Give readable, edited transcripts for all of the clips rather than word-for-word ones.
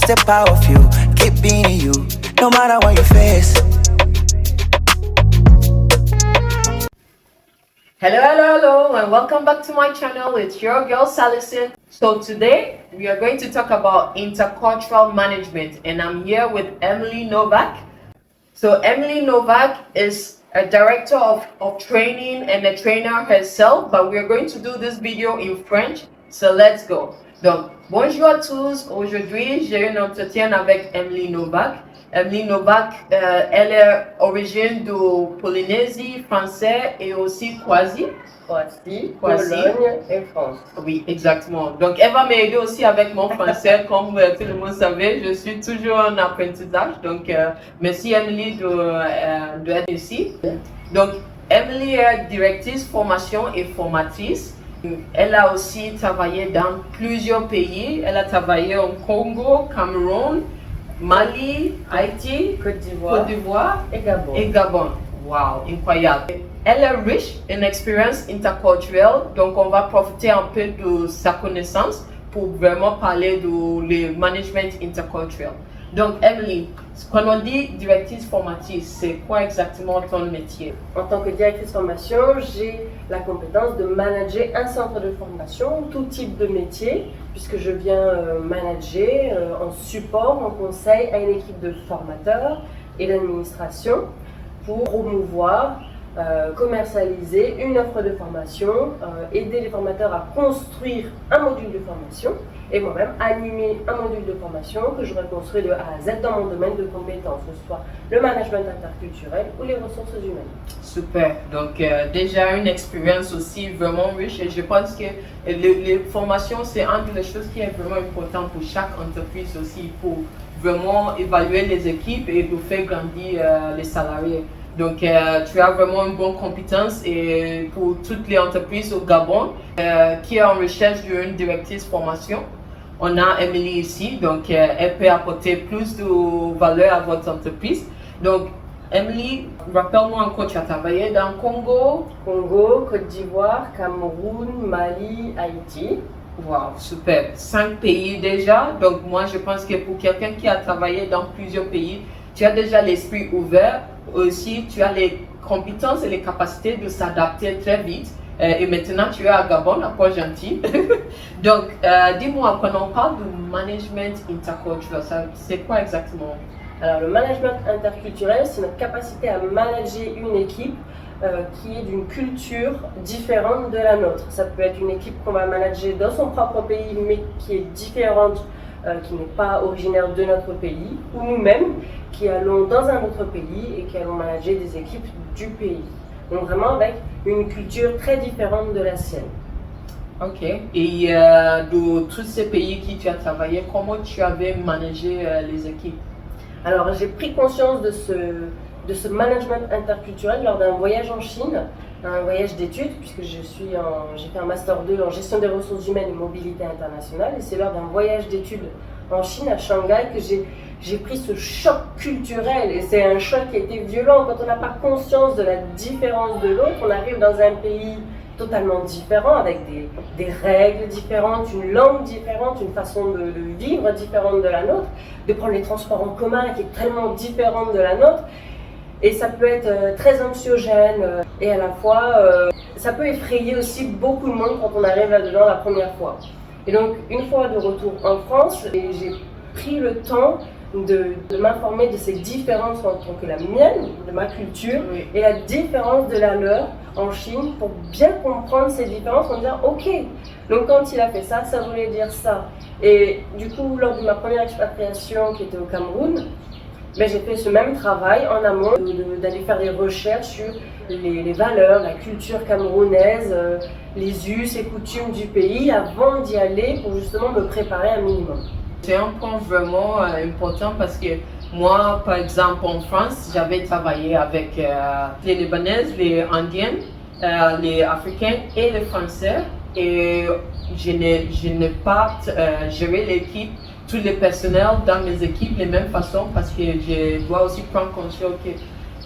the power of you. Keep being you, no matter what you face. Hello, and welcome back to my channel. It's your girl Salison. So today we are going to talk about intercultural management, and I'm here with Emily Novak. So Emily Novak is a director of training and a trainer herself, but we are going to do this video in French. So let's go. Donc, bonjour à tous. Aujourd'hui, j'ai un entretien avec Emily Novak. Emily Novak, elle est originaire de Polynésie française et aussi Croatie, Pologne et France. Oui, exactement. Donc, elle va m'aider aussi avec mon français. Comme tout le monde savait, je suis toujours en apprentissage. Donc, merci Emily d'être ici. Donc, Emily est directrice formation et formatrice. Elle a aussi travaillé dans plusieurs pays. Elle a travaillé au Congo, Cameroun, Mali, Haïti, Côte d'Ivoire et Gabon. Wow, incroyable. Elle est riche en expérience interculturelle, donc on va profiter un peu de sa connaissance pour vraiment parler de management interculturel. Donc Emily, quand on dit directrice formatrice, c'est quoi exactement ton métier? En tant que directrice formation, j'ai la compétence de manager un centre de formation, tout type de métier, puisque je viens manager en support, en conseil à une équipe de formateurs et d'administration pour promouvoir, commercialiser une offre de formation, aider les formateurs à construire un module de formation et moi-même animer un module de formation que je reconstruis de A à Z dans mon domaine de compétences, que ce soit le management interculturel ou les ressources humaines. Super, donc déjà une expérience aussi vraiment riche, et je pense que les formations c'est une des choses qui est vraiment importante pour chaque entreprise aussi, pour vraiment évaluer les équipes et de faire grandir les salariés. Donc, tu as vraiment une bonne compétence et pour toutes les entreprises au Gabon qui est en recherche d'une directrice formation. On a Emily ici, donc elle peut apporter plus de valeur à votre entreprise. Donc, Emily, rappelle-moi encore, tu as travaillé dans Congo, Côte d'Ivoire, Cameroun, Mali, Haïti. Wow, super. 5 pays déjà. Donc, moi, je pense que pour quelqu'un qui a travaillé dans plusieurs pays, tu as déjà l'esprit ouvert. Aussi, tu as les compétences et les capacités de s'adapter très vite. Et maintenant, tu es à Gabon, à Port-Gentil. Donc, dis-moi, quand on parle de management interculturel, c'est quoi exactement? Alors, le management interculturel, c'est notre capacité à manager une équipe qui est d'une culture différente de la nôtre. Ça peut être une équipe qu'on va manager dans son propre pays, mais qui est différente, qui n'est pas originaire de notre pays, ou nous-mêmes qui allons dans un autre pays et qui allons manager des équipes du pays. Donc vraiment avec une culture très différente de la sienne. Ok. Et de tous ces pays qui tu as travaillé, comment tu avais managé les équipes? Alors j'ai pris conscience de ce management interculturel lors d'un voyage en Chine, un voyage d'études, puisque j'ai fait un Master 2 en gestion des ressources humaines et mobilité internationale, et c'est lors d'un voyage d'études en Chine, à Shanghai, que j'ai pris ce choc culturel, et c'est un choc qui a été violent. Quand on n'a pas conscience de la différence de l'autre, on arrive dans un pays totalement différent, avec des règles différentes, une langue différente, une façon de vivre différente de la nôtre, de prendre les transports en commun qui est tellement différente de la nôtre. Et ça peut être très anxiogène et à la fois ça peut effrayer aussi beaucoup de monde quand on arrive là-dedans la première fois. Et donc une fois de retour en France, j'ai pris le temps de m'informer de ces différences entre que la mienne, de ma culture, et la différence de la leur en Chine pour bien comprendre ces différences en disant ok, donc quand il a fait ça, ça voulait dire ça. Et du coup, lors de ma première expatriation qui était au Cameroun, ben, j'ai fait ce même travail en amont, d'aller faire des recherches sur les valeurs, la culture camerounaise, les us et coutumes du pays avant d'y aller pour justement me préparer un minimum. C'est un point vraiment important parce que moi, par exemple, en France, j'avais travaillé avec les Libanaises, les Indiennes, les Africains et les Français, et je n'ai pas géré l'équipe, tous les personnels dans mes équipes de la même façon parce que je dois aussi prendre conscience que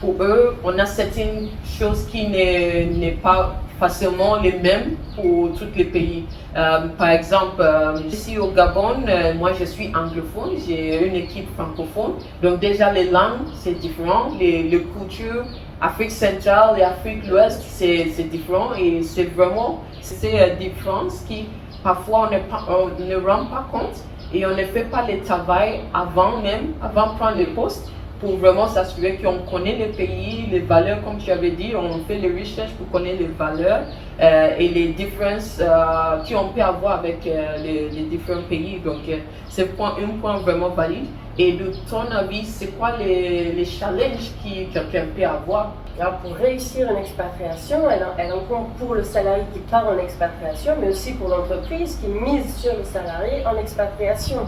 pour eux, on a certaines choses qui n'est pas facilement les mêmes pour tous les pays. Par exemple, ici au Gabon, moi je suis anglophone, j'ai une équipe francophone, donc déjà les langues c'est différent, les cultures, Afrique centrale et Afrique de l'Ouest c'est différent et c'est vraiment ces différences qui parfois on ne rend pas compte et on ne fait pas le travail avant de prendre le poste, pour vraiment s'assurer qu'on connaît les pays, les valeurs, comme tu avais dit, on fait les recherches pour connaître les valeurs et les différences qu'on peut avoir avec les différents pays. Donc, c'est un point vraiment valide. Et de ton avis, c'est quoi les challenges que quelqu'un peut avoir? Alors, pour réussir une expatriation, elle en compte pour le salarié qui part en expatriation, mais aussi pour l'entreprise qui mise sur le salarié en expatriation.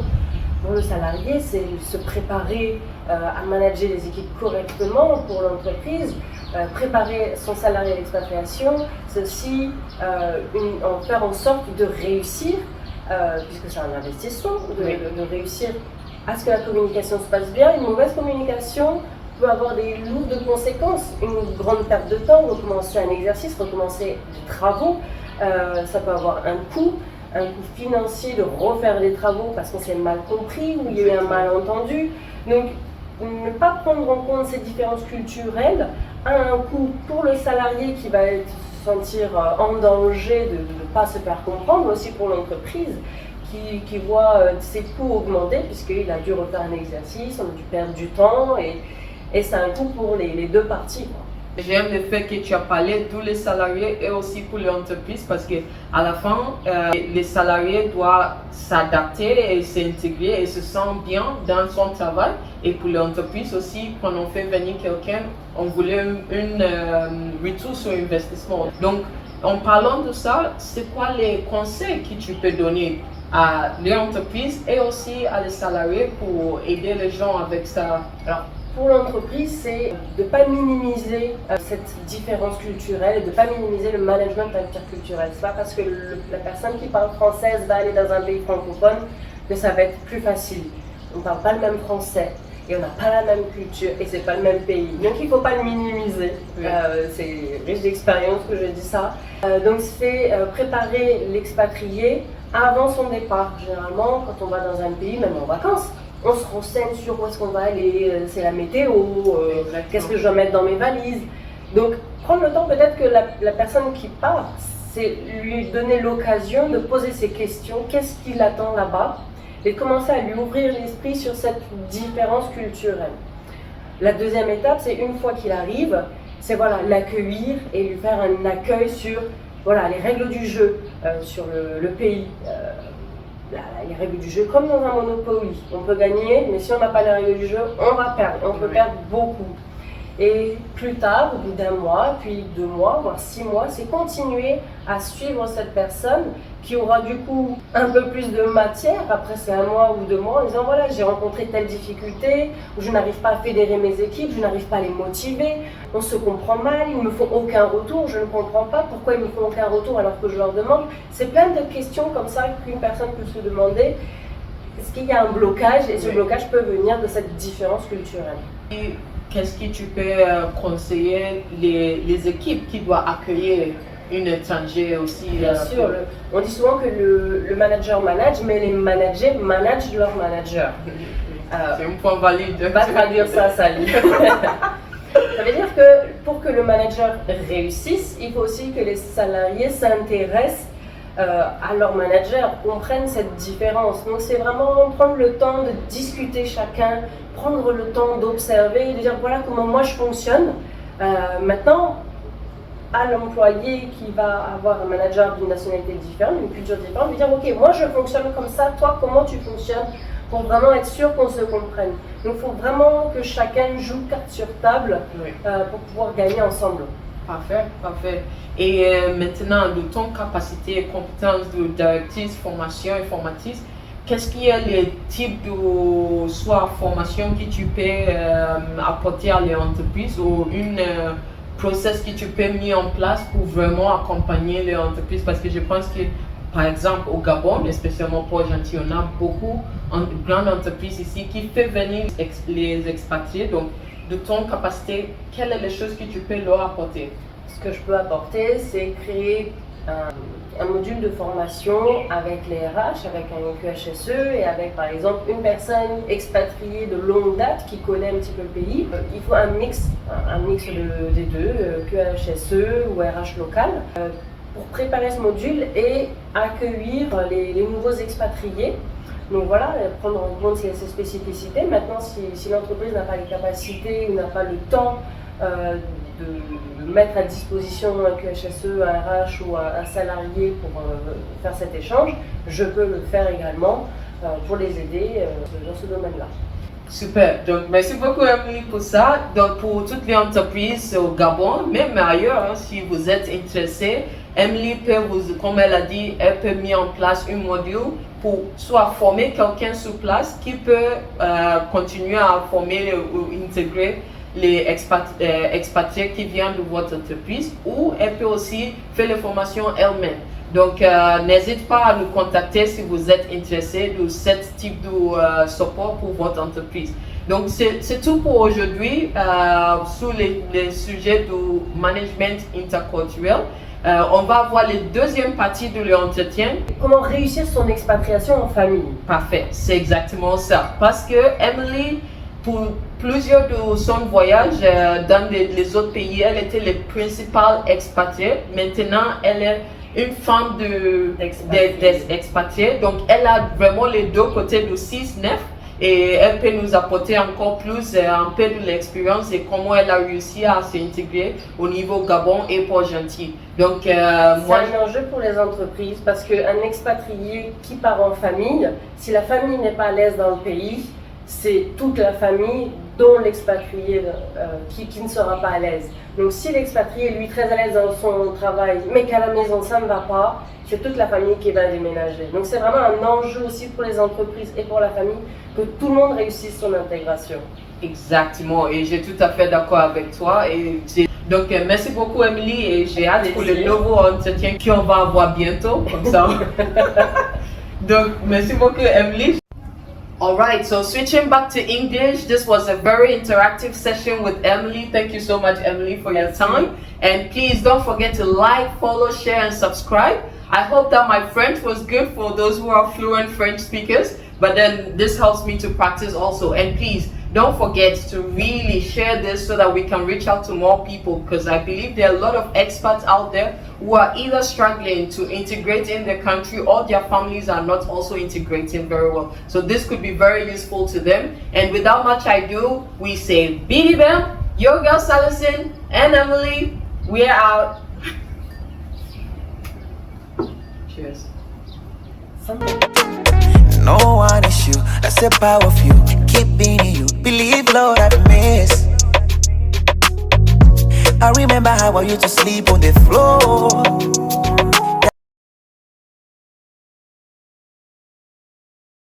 Pour le salarié, c'est se préparer à manager les équipes correctement pour l'entreprise, préparer son salarié à l'expatriation, c'est aussi faire en sorte de réussir, puisque c'est un investissement, de réussir à ce que la communication se passe bien. Une mauvaise communication peut avoir des lourdes conséquences, une grande perte de temps, recommencer un exercice, recommencer des travaux, ça peut avoir un coût financier de refaire les travaux parce qu'on s'est mal compris ou il y a eu un malentendu. Donc, ne pas prendre en compte ces différences culturelles a un coût pour le salarié qui va se sentir en danger de ne pas se faire comprendre, mais aussi pour l'entreprise qui voit ses coûts augmenter puisqu'il a dû refaire un exercice, on a dû perdre du temps et c'est un coût pour les deux parties, quoi. J'aime le fait que tu as parlé de tous les salariés et aussi pour l'entreprise parce que à la fin, les salariés doivent s'adapter et s'intégrer et se sentir bien dans son travail. Et pour l'entreprise aussi, quand on fait venir quelqu'un, on voulait une retour sur investissement. Donc, en parlant de ça, c'est quoi les conseils que tu peux donner à l'entreprise et aussi à les salariés pour aider les gens avec ça? Alors, pour l'entreprise, c'est de ne pas minimiser cette différence culturelle et de ne pas minimiser le management interculturel. Ce n'est pas parce que la personne qui parle française va aller dans un pays francophone que ça va être plus facile. On ne parle pas le même français et on n'a pas la même culture et ce n'est pas le même pays. Donc il ne faut pas le minimiser. Oui. C'est riche d'expérience que je dis ça. Donc c'est préparer l'expatrié avant son départ. Généralement, quand on va dans un pays, même en vacances, on se renseigne sur où est-ce qu'on va aller, c'est la météo, qu'est-ce que je dois mettre dans mes valises. Donc, prendre le temps peut-être que la personne qui part, c'est lui donner l'occasion de poser ses questions, qu'est-ce qui l'attend là-bas, et commencer à lui ouvrir l'esprit sur cette différence culturelle. La deuxième étape, c'est une fois qu'il arrive, c'est voilà, l'accueillir et lui faire un accueil sur voilà, les règles du jeu, sur le pays. Les règles du jeu, comme dans un Monopoly. On peut gagner, mais si on n'a pas les règles du jeu, on va perdre. On peut perdre beaucoup. Et plus tard, au bout d'un mois, puis 2 mois, voire 6 mois, c'est continuer à suivre cette personne qui aura du coup un peu plus de matière après ces 1 mois ou 2 mois en disant voilà, j'ai rencontré telle difficulté, ou je n'arrive pas à fédérer mes équipes, je n'arrive pas à les motiver, on se comprend mal, ils ne me font aucun retour, je ne comprends pas pourquoi ils ne me font aucun retour alors que je leur demande. C'est plein de questions comme ça qu'une personne peut se demander. Est-ce qu'il y a un blocage et ce blocage peut venir de cette différence culturelle. Et qu'est-ce que tu peux conseiller les équipes qui doivent accueillir une étrangère aussi? Bien sûr, on dit souvent que le manager manage, mais les managers managent leur manager. C'est un point valide. On va traduire ça, Sally. Ça veut dire que pour que le manager réussisse, il faut aussi que les salariés s'intéressent à leur manager, comprennent cette différence. Donc c'est vraiment prendre le temps de discuter chacun, prendre le temps d'observer et de dire voilà comment moi je fonctionne. Maintenant, à l'employé qui va avoir un manager d'une nationalité différente, d'une culture différente, lui dire ok, moi je fonctionne comme ça, toi comment tu fonctionnes, pour vraiment être sûr qu'on se comprenne. Donc il faut vraiment que chacun joue carte sur table pour pouvoir gagner ensemble. Parfait, parfait. Et maintenant, de ton capacité et compétence de directrice, formation et formatrice, qu'est-ce qu'il y a les types de soit formation que tu peux apporter à l'entreprise ou une process que tu peux mettre en place pour vraiment accompagner les entreprises? Parce que je pense que, par exemple, au Gabon, et spécialement pour Argentine, on a beaucoup de grandes entreprises ici qui font venir les expatriés. Donc, de ton capacité, quelles sont les choses que tu peux leur apporter? ce que je peux apporter, c'est créer un module de formation avec les RH, avec un QHSE et avec par exemple une personne expatriée de longue date qui connaît un petit peu le pays. Il faut un mix des deux, QHSE ou RH local, pour préparer ce module et accueillir les nouveaux expatriés. Donc voilà, prendre en compte ces spécificités. Maintenant, si l'entreprise n'a pas les capacités ou n'a pas le temps de mettre à disposition un QHSE, un RH ou un salarié pour faire cet échange, je peux le faire également pour les aider dans ce domaine-là. Super, donc merci beaucoup Emily pour ça. Donc pour toutes les entreprises au Gabon, même ailleurs, hein, si vous êtes intéressé, Emily peut vous, comme elle a dit, elle peut mettre en place un module pour soit former quelqu'un sur place qui peut continuer à former ou intégrer les expatriés qui viennent de votre entreprise, ou elle peut aussi faire les formations elle-même. Donc n'hésitez pas à nous contacter si vous êtes intéressé de ce type de support pour votre entreprise. Donc c'est tout pour aujourd'hui sur les sujets du management interculturel. On va voir les deuxième partie de l'entretien. Comment réussir son expatriation en famille. Parfait, c'est exactement ça. Parce que Emily, pour plusieurs de son voyage dans les autres pays, elle était la principale expatriée. Maintenant, elle est une femme d'expatriés. Donc, elle a vraiment les deux côtés de 6-9. Et elle peut nous apporter encore plus un peu de l'expérience et comment elle a réussi à s'intégrer au niveau Gabon et Port-Gentil. Donc, c'est un enjeu pour les entreprises parce qu'un expatrié qui part en famille, si la famille n'est pas à l'aise dans le pays, c'est toute la famille dont l'expatrié qui ne sera pas à l'aise. Donc si l'expatrié est lui très à l'aise dans son travail, mais qu'à la maison ça ne va pas, c'est toute la famille qui va déménager. Donc c'est vraiment un enjeu aussi pour les entreprises et pour la famille que tout le monde réussisse son intégration. Exactement, et j'ai tout à fait d'accord avec toi. Donc merci beaucoup Emily et j'ai hâte pour le nouveau entretien qu'on va avoir bientôt, comme ça. Donc merci beaucoup Emily. Alright, so switching back to English, this was a very interactive session with Emily. Thank you so much, Emily, for your time. And please don't forget to like, follow, share, and subscribe. I hope that my French was good for those who are fluent French speakers, but then this helps me to practice also. And please, don't forget to really share this so that we can reach out to more people, because I believe there are a lot of expats out there who are either struggling to integrate in their country or their families are not also integrating very well. So this could be very useful to them. And without much ado, we say Bidi Bam, your girl Salison and Emily, we are out. Cheers. No one is you, that's the power of you. Keep being you, believe Lord I miss. I remember how I used to sleep on the floor.